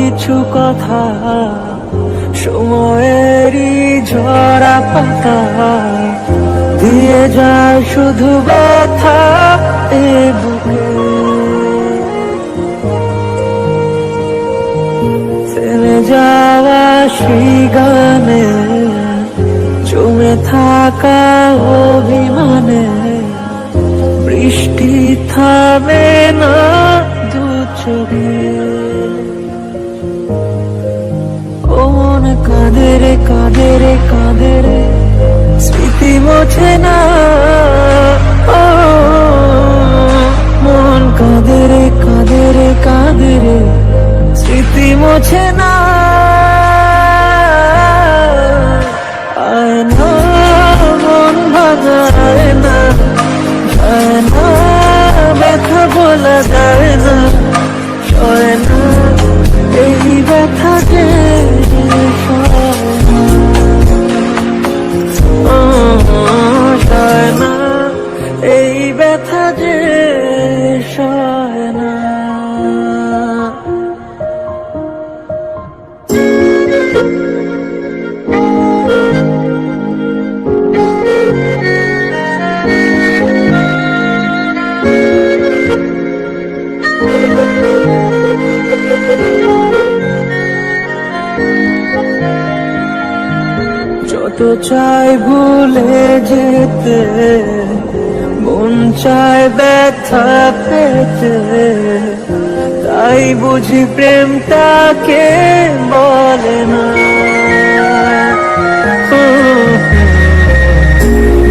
কিছু কথা সময়েরই ঝরা পাতা দিয়ে যায় শুধু ব্যথা এ বুকে। থেমে যাওয়া সেই গানে জমে থাকা অভিমানে বৃষ্টি থামে না দু চোখে। ও মন কাঁদে রে কাঁদে রে কাঁদে রে স্মৃতি মোছে না। ও মন কাঁদে রে কাঁদে রে কাঁদে রে স্মৃতি মোছে না। আয় না মন ভাঙা আয় না, আয় না ব্যথা বলা যায় না, সয় না এই ব্যথা যে সয় না, এই ব্যথা যে সয় না। যত চাই ভুলে যেতে মন চায় ব্যথা পেতে, তাই বুঝি প্রেমটাকে বলে না।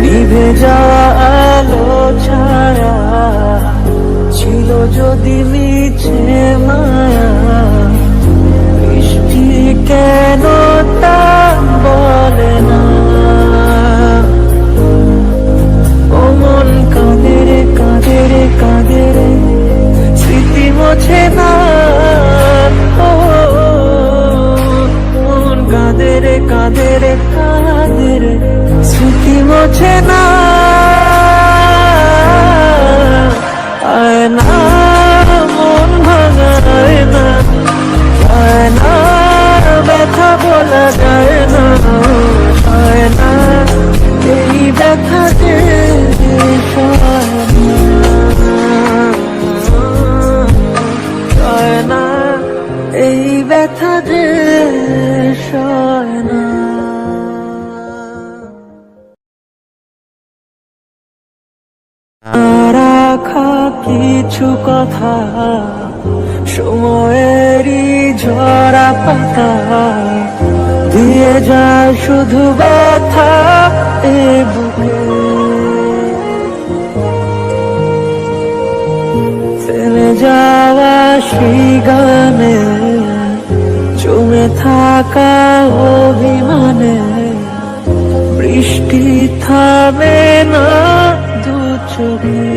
নিভে যাওয়া আলো ছায়া ছিল যদি মিছে মায়া, বৃষ্টি কেন তা বলে না। ও মন কাঁদে রে কাঁদে রে কাঁদে রে স্মৃতি মোছে না। ও মন কাঁদে রে কাঁদে রে কাঁদে রে স্মৃতি মোছে না। আয় না মন ভাঙা আয় না, আয় না ব্যথা বলা যায় না, আয় না এই ব্যথা যে সয় না, এই ব্যথা যে সয় না। রাখা কিছু কথা সময়েরই ঝরা পাতা দিয়ে যায় শুধু ব্যথা এ বুকে। থেমে যাওয়া সেই গানে জমে থাকা অভিমানে বৃষ্টি থামে না দু চোখে।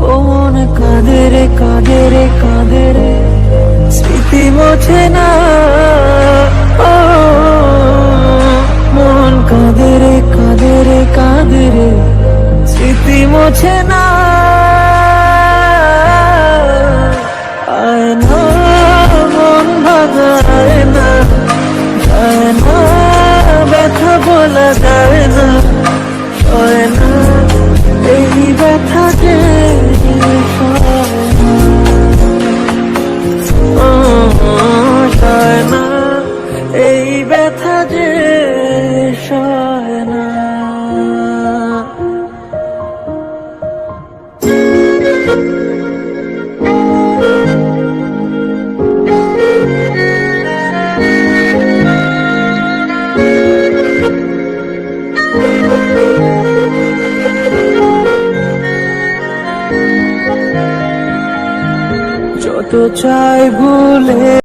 ও মন কাঁদে রে কাঁদে রে কাঁদে রে স্মৃতি মোছে না। ও মন কাঁদে রে কাঁদে রে কাঁদে রে স্মৃতি মোছে না। আয় না মন ভাঙা আয় না, আয় না ব্যথা বলা যায় না, সয় না এই ব্যথা যে সয় না, এই ব্যথা যে সয় না। যত চাই ভুলে